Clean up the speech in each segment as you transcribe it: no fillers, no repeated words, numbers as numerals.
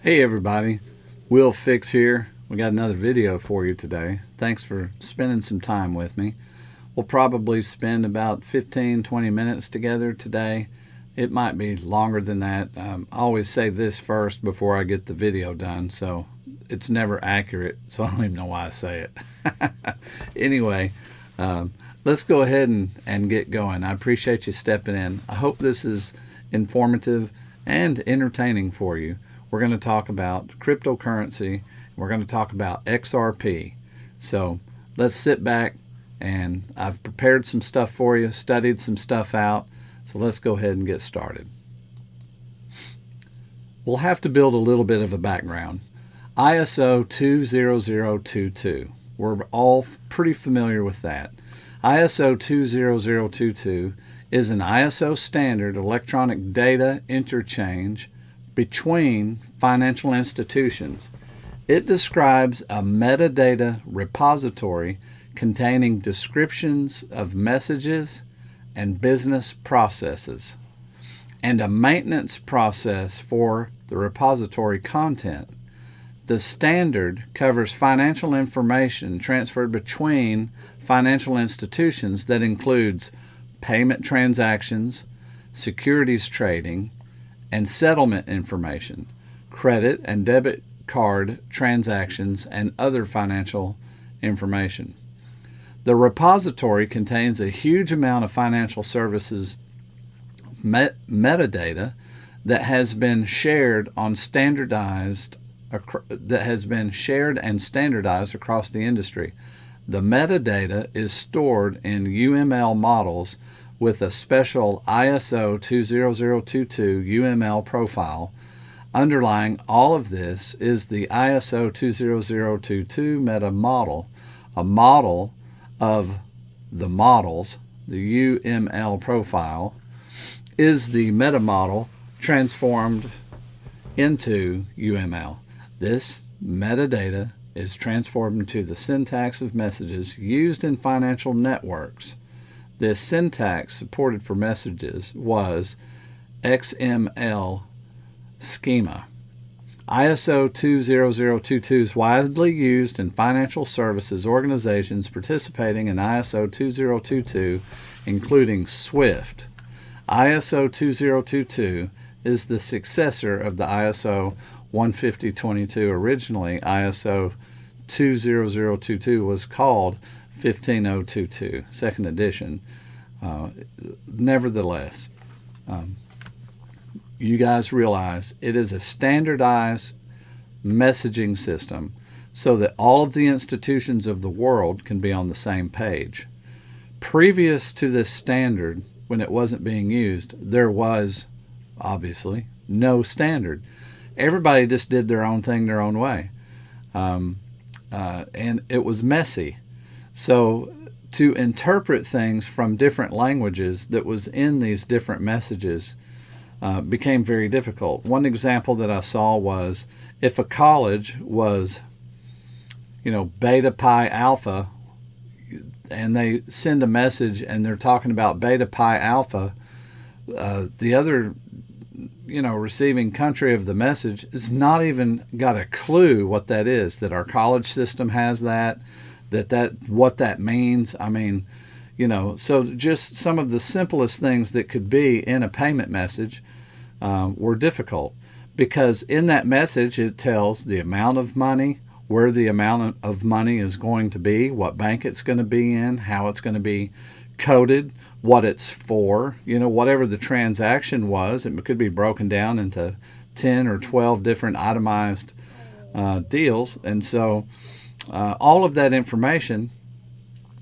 Hey everybody, Will Fix here. We got another video for you today. Thanks for spending some time with me. We'll probably spend about 15-20 minutes together today. It might be longer than that. I always say this first before I get the video done, so it's never accurate, so I don't even know why I say it. Anyway, let's go ahead and get going. I appreciate you stepping in. I hope this is informative and entertaining for you. We're going to talk about cryptocurrency. We're going to talk about XRP. So let's sit back, and I've prepared some stuff for you, studied some stuff out. So let's go ahead and get started. We'll have to build a little bit of a background. ISO 20022. We're all pretty familiar with that. ISO 20022 is an ISO standard electronic data interchange between financial institutions. It describes a metadata repository containing descriptions of messages and business processes, and a maintenance process for the repository content. The standard covers financial information transferred between financial institutions that includes payment transactions, securities trading, and settlement information, credit and debit card transactions, and other financial information. The repository contains a huge amount of financial services metadata that has been shared and standardized across the industry. The metadata is stored in UML models with a special ISO 20022 UML profile. Underlying all of this is the ISO 20022 meta model, a model of the models. The UML profile is the meta model transformed into UML. This metadata is transformed into the syntax of messages used in financial networks. This syntax supported for messages was XML schema. ISO 20022 is widely used in financial services organizations participating in ISO 2022, including SWIFT. ISO 2022 is the successor of the ISO 15022. Originally, ISO 20022 was called 15022, second edition. Nevertheless, you guys realize it is a standardized messaging system so that all of the institutions of the world can be on the same page. Previous to this standard, when it wasn't being used, there was obviously no standard. Everybody just did their own thing their own way. And it was messy. So to interpret things from different languages that was in these different messages became very difficult. One example that I saw was if a college was, beta pi alpha, and they send a message and they're talking about beta pi alpha, the other receiving country of the message has not even got a clue what that is, that our college system has that what that means. I mean, so just some of the simplest things that could be in a payment message were difficult, because in that message it tells the amount of money, where the amount of money is going to be, what bank it's going to be in, how it's going to be coded, what it's for, whatever the transaction was. It could be broken down into 10 or 12 different itemized deals. And so all of that information,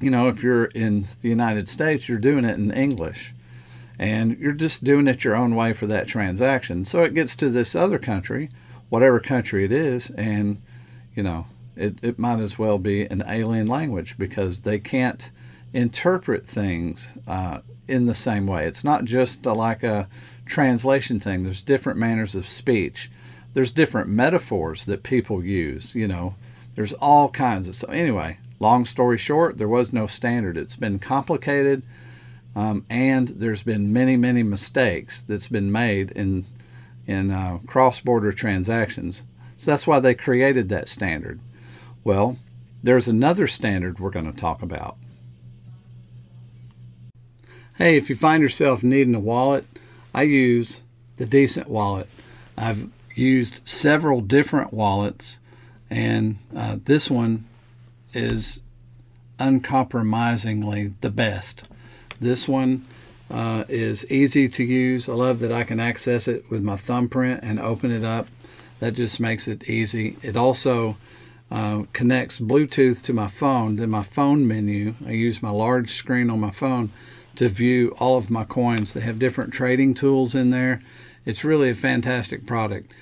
if you're in the United States, you're doing it in English, and you're just doing it your own way for that transaction. So it gets to this other country, whatever country it is, and it might as well be an alien language, because they can't interpret things in the same way. It's not just like a translation thing. There's different manners of speech. There's different metaphors that people use. There's all kinds of. So anyway, long story short, there was no standard. It's been complicated, and there's been many mistakes that's been made in in cross-border transactions. So that's why they created that standard. Well, there's another standard we're going to talk about. Hey, if you find yourself needing a wallet, I use the Decent Wallet. I've used several different wallets, and this one is uncompromisingly the best. This one is easy to use. I love that I can access it with my thumbprint and open it up. That just makes it easy. It also connects Bluetooth to my phone. Then my phone menu, I use my large screen on my phone to view all of my coins. They have different trading tools in there. It's really a fantastic product.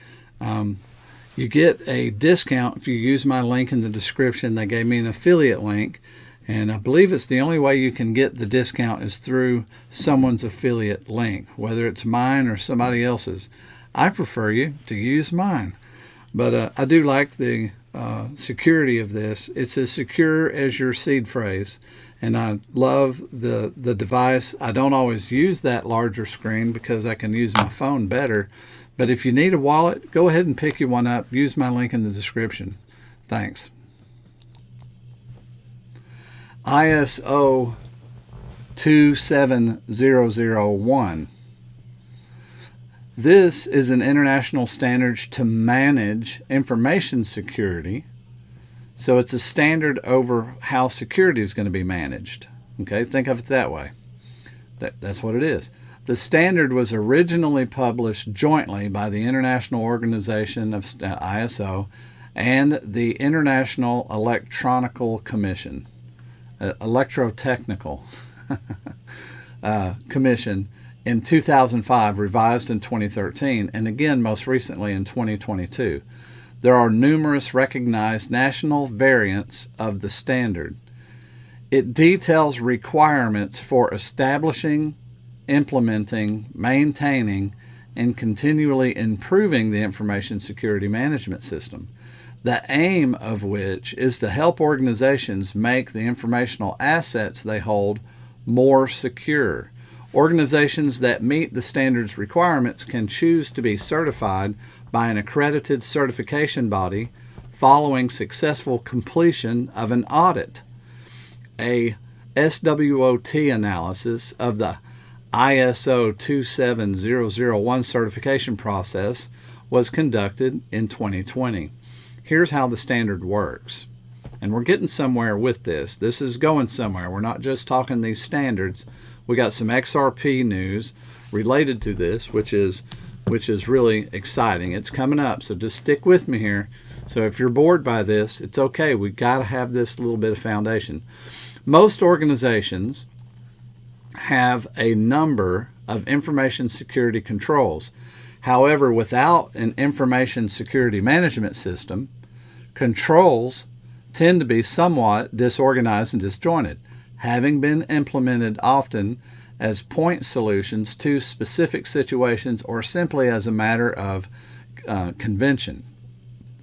You get a discount if you use my link in the description. They gave me an affiliate link, and I believe it's the only way you can get the discount is through someone's affiliate link, whether it's mine or somebody else's. I prefer you to use mine, but I do like the security of this. It's as secure as your seed phrase, and I love the device. I don't always use that larger screen because I can use my phone better, but if you need a wallet, go ahead and pick you one up. Use my link in the description. Thanks. ISO 27001. This is an international standard to manage information security. So it's a standard over how security is going to be managed. Okay, think of it that way. That's what it is. The standard was originally published jointly by the International Organization of ISO and the International Electrotechnical Commission, Commission in 2005, revised in 2013, and again most recently in 2022. There are numerous recognized national variants of the standard. It details requirements for establishing, implementing, maintaining, and continually improving the information security management system, the aim of which is to help organizations make the informational assets they hold more secure. Organizations that meet the standard's requirements can choose to be certified by an accredited certification body following successful completion of an audit. A SWOT analysis of the ISO 27001 certification process was conducted in 2020. Here's how the standard works. And we're getting somewhere with this. This is going somewhere. We're not just talking these standards. We got some XRP news related to this, which is really exciting. It's coming up, so just stick with me here. So if you're bored by this, it's okay. We've got to have this little bit of foundation. Most organizations have a number of information security controls. However, without an information security management system, controls tend to be somewhat disorganized and disjointed, having been implemented often as point solutions to specific situations or simply as a matter of convention.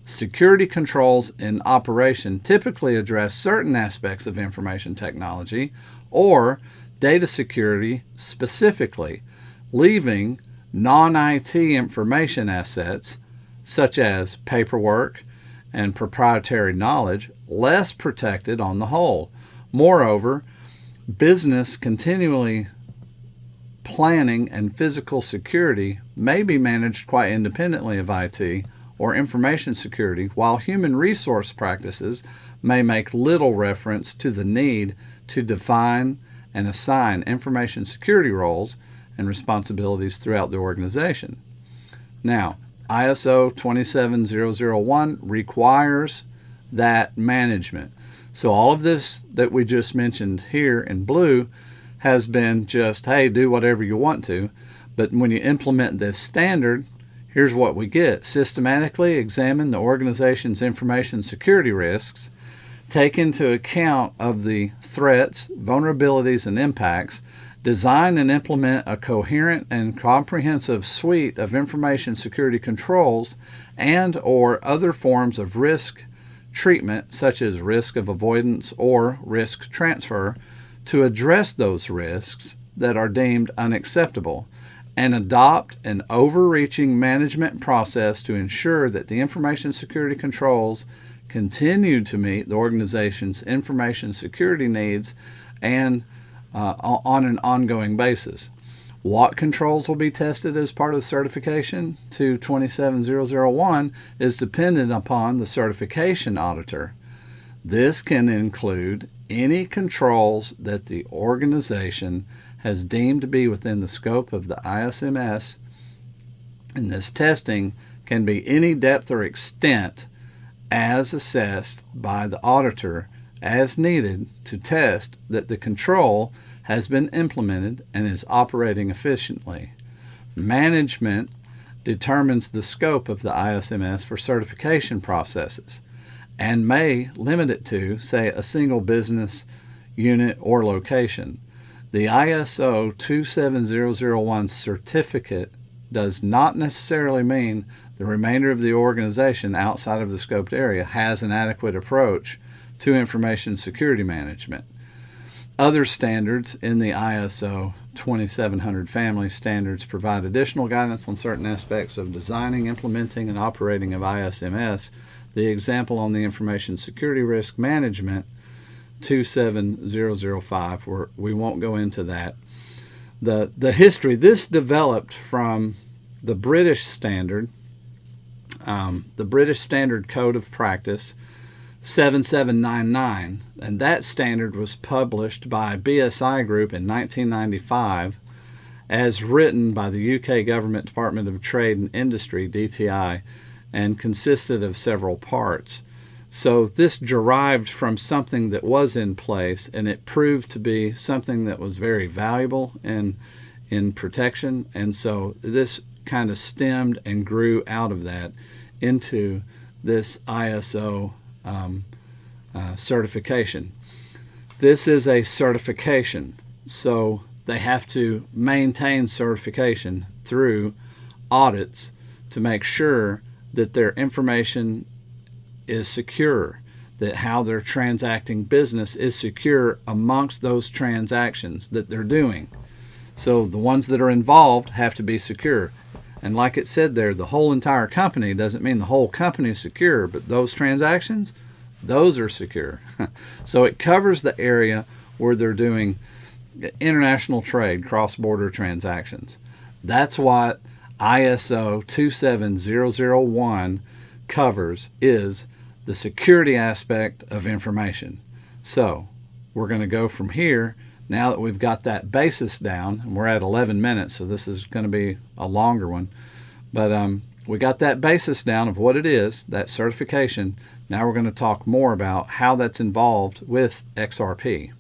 Security controls in operation typically address certain aspects of information technology or data security specifically, leaving non-IT information assets such as paperwork and proprietary knowledge less protected on the whole. Moreover, business continually planning and physical security may be managed quite independently of IT or information security, while human resource practices may make little reference to the need to define and assign information security roles and responsibilities throughout the organization. Now, ISO 27001 requires that management. So all of this that we just mentioned here in blue has been just, hey, do whatever you want to. But when you implement this standard, here's what we get. Systematically examine the organization's information security risks, take into account of the threats, vulnerabilities, and impacts, design and implement a coherent and comprehensive suite of information security controls and or other forms of risk treatment, such as risk of avoidance or risk transfer, to address those risks that are deemed unacceptable, and adopt an overreaching management process to ensure that the information security controls continue to meet the organization's information security needs and on an ongoing basis. What controls will be tested as part of the certification to 27001 is dependent upon the certification auditor. This can include any controls that the organization has deemed to be within the scope of the ISMS, and this testing can be any depth or extent as assessed by the auditor as needed to test that the control has been implemented and is operating efficiently. Management determines the scope of the ISMS for certification processes and may limit it to, say, a single business unit or location. The ISO 27001 certificate does not necessarily mean the remainder of the organization outside of the scoped area has an adequate approach to information security management. Other standards in the ISO 2700 family standards provide additional guidance on certain aspects of designing, implementing, and operating of ISMS. The example on the information security risk management 27005, where we won't go into that. The history, this developed from the British standard, the British Standard Code of Practice 7799, and that standard was published by BSI Group in 1995 as written by the UK Government Department of Trade and Industry, DTI, and consisted of several parts. So this derived from something that was in place, and it proved to be something that was very valuable in protection, and so this kind of stemmed and grew out of that into this ISO certification. This is a certification, so they have to maintain certification through audits to make sure that their information is secure, that how they're transacting business is secure amongst those transactions that they're doing. So the ones that are involved have to be secure. And like it said there, the whole entire company doesn't mean the whole company is secure, but those transactions, those are secure. So it covers the area where they're doing international trade, cross-border transactions. That's what ISO 27001 covers, is the security aspect of information. So we're going to go from here. Now that we've got that basis down, and we're at 11 minutes, so this is going to be a longer one, but we got that basis down of what it is, that certification. Now we're going to talk more about how that's involved with XRP.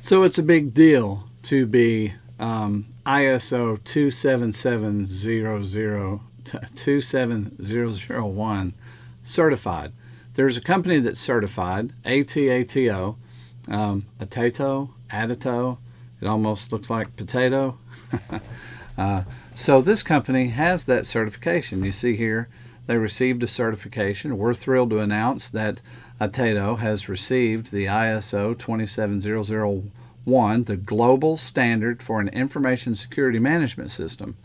So it's a big deal to be ISO 27001 certified. There's a company that's certified, ATATO, Atato, it almost looks like potato. So this company has that certification. You see here, they received a certification. We're thrilled to announce that Atato has received the ISO 27001, the global standard for an information security management system.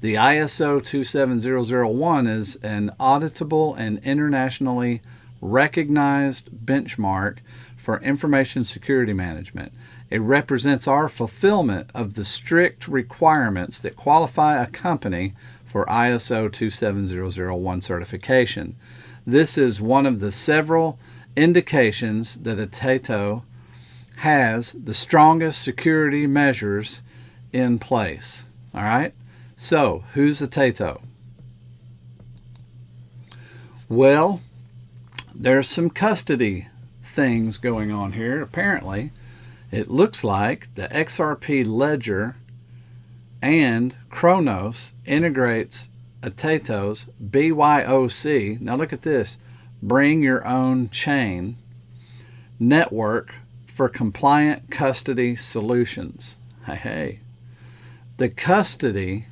The ISO 27001 is an auditable and internationally recognized benchmark for information security management. It represents our fulfillment of the strict requirements that qualify a company for ISO 27001 certification. This is one of the several indications that Atato has the strongest security measures in place. All right? So, who's Atato? Well, there's some custody things going on here. Apparently, it looks like the XRP ledger and Kronos integrates Atato's BYOC. Now look at this. Bring your own chain network for compliant custody solutions. Hey. The custody,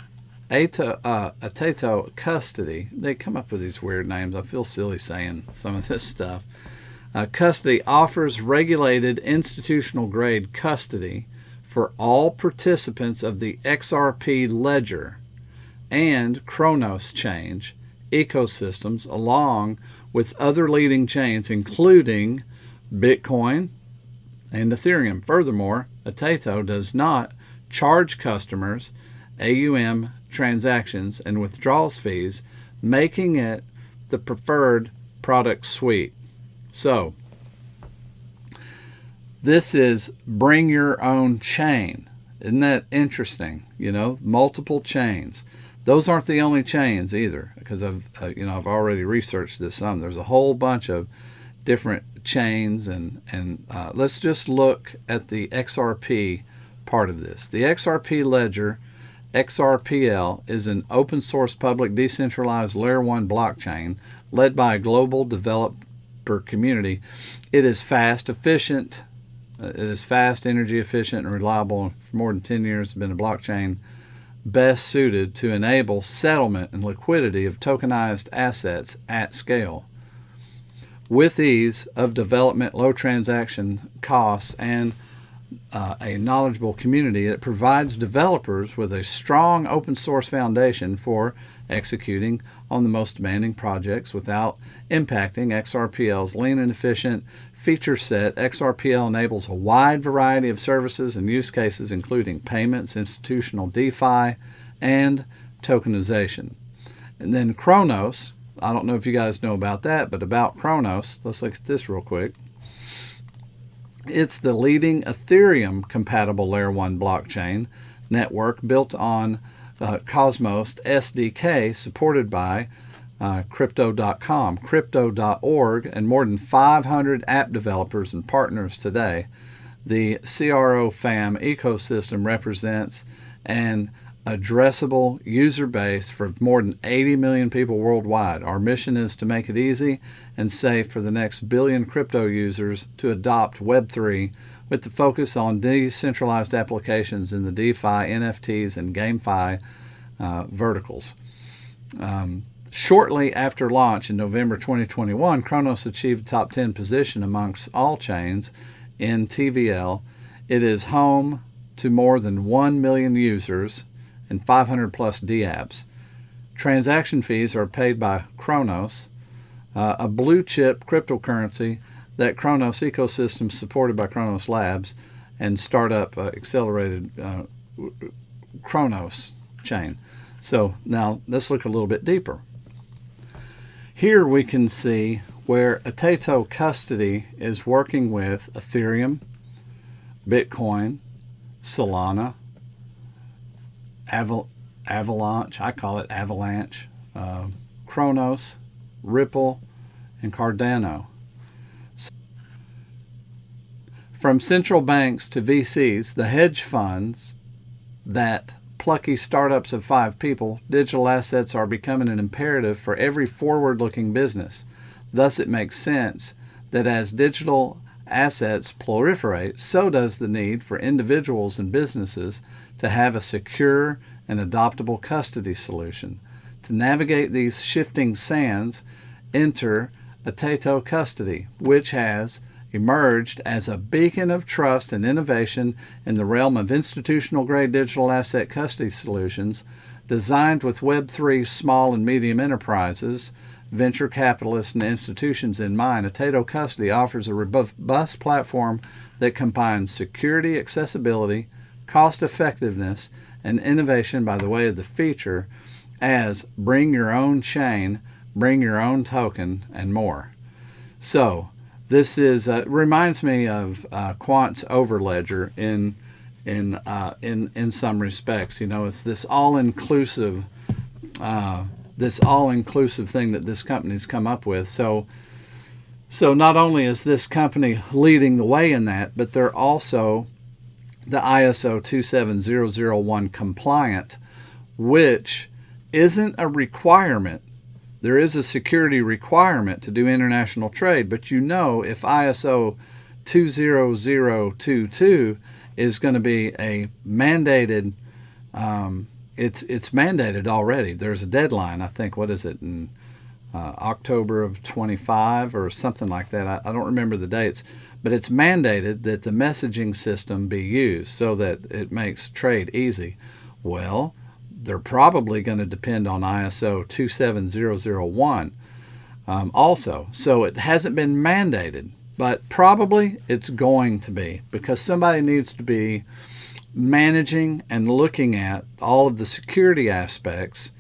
Atato custody, they come up with these weird names. I feel silly saying some of this stuff. Custody offers regulated institutional grade custody for all participants of the XRP ledger and Kronos chain ecosystems, along with other leading chains including Bitcoin and Ethereum. Furthermore, Atato does not charge customers AUM transactions and withdrawals fees, making it the preferred product suite. So, this is bring your own chain. Isn't that interesting? You know, multiple chains. Those aren't the only chains either, because I've already researched this some. There's a whole bunch of different chains, and let's just look at the XRP part of this. The XRP ledger, XRPL, is an open source public decentralized layer 1 blockchain led by a global developer community. It is fast, efficient. It is fast, energy efficient, and reliable. For more than 10 years, it's been a blockchain best suited to enable settlement and liquidity of tokenized assets at scale. With ease of development, low transaction costs, and a knowledgeable community, it provides developers with a strong open source foundation for executing on the most demanding projects without impacting XRPL's lean and efficient feature set. XRPL enables a wide variety of services and use cases, including payments, institutional DeFi, and tokenization. And then Kronos, I don't know if you guys know about that, but about Kronos, let's look at this real quick. It's the leading Ethereum-compatible Layer 1 blockchain network built on Cosmos SDK, supported by Crypto.com, Crypto.org, and more than 500 app developers and partners today. The CRO FAM ecosystem represents an addressable user base for more than 80 million people worldwide. Our mission is to make it easy and safe for the next billion crypto users to adopt Web3, with the focus on decentralized applications in the DeFi, NFTs, and GameFi verticals. Shortly after launch in November 2021, Kronos achieved a top 10 position amongst all chains in TVL. It is home to more than 1 million users and 500 plus DApps. Transaction fees are paid by Kronos, a blue chip cryptocurrency that Kronos ecosystem supported by Kronos Labs and startup accelerated Kronos chain. So now let's look a little bit deeper. Here we can see where Atato Custody is working with Ethereum, Bitcoin, Solana, Avalanche, I call it Avalanche, Kronos, Ripple, and Cardano. From central banks to VCs, the hedge funds, that plucky startups of 5 people, digital assets are becoming an imperative for every forward-looking business. Thus, it makes sense that as digital assets proliferate, so does the need for individuals and businesses to have a secure and adoptable custody solution. To navigate these shifting sands, enter Atato Custody, which has emerged as a beacon of trust and innovation in the realm of institutional-grade digital asset custody solutions. Designed with Web3 small and medium enterprises, venture capitalists, and institutions in mind, Atato Custody offers a robust platform that combines security, accessibility, cost-effectiveness, and innovation by the way of the feature as bring your own chain, bring your own token, and more. So this is reminds me of Quant's Overledger in some respects. You know, it's this all-inclusive thing that this company's come up with. So not only is this company leading the way in that, but they're also the ISO 27001 compliant, which isn't a requirement. There is a security requirement to do international trade, but you know, if ISO 20022 is going to be a mandated, it's mandated already. There's a deadline, I think, what is it, in October of 25 or something like that. I don't remember the dates, but it's mandated that the messaging system be used so that it makes trade easy. Well, they're probably going to depend on ISO 27001 also. So it hasn't been mandated, but probably it's going to be, because somebody needs to be managing and looking at all of the security aspects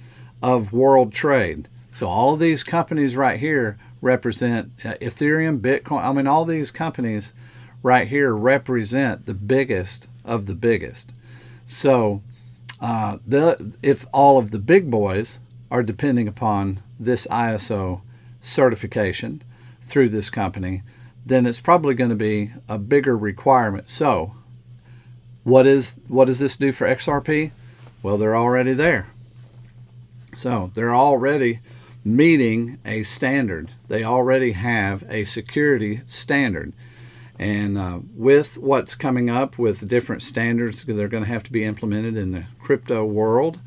of world trade. So all of these companies right here represent Ethereum, Bitcoin. I mean, all these companies right here represent the biggest of the biggest. So if all of the big boys are depending upon this ISO certification through this company, then it's probably going to be a bigger requirement. So what does this do for XRP? Well, they're already there. So they're already meeting a standard. They already have a security standard. And with what's coming up with different standards that are going to have to be implemented in the crypto world,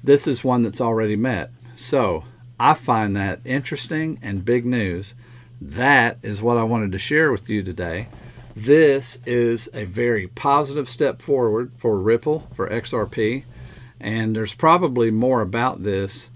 this is one that's already met. So I find that interesting and big news. That is what I wanted to share with you today. This is a very positive step forward for Ripple, for XRP, and there's probably more about this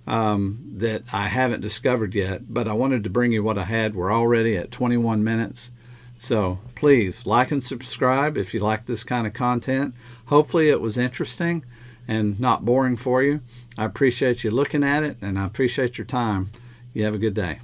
that I haven't discovered yet, but I wanted to bring you what I had. We're already at 21 minutes. So please like and subscribe if you like this kind of content. Hopefully it was interesting and not boring for you. I appreciate you looking at it, and I appreciate your time. You have a good day.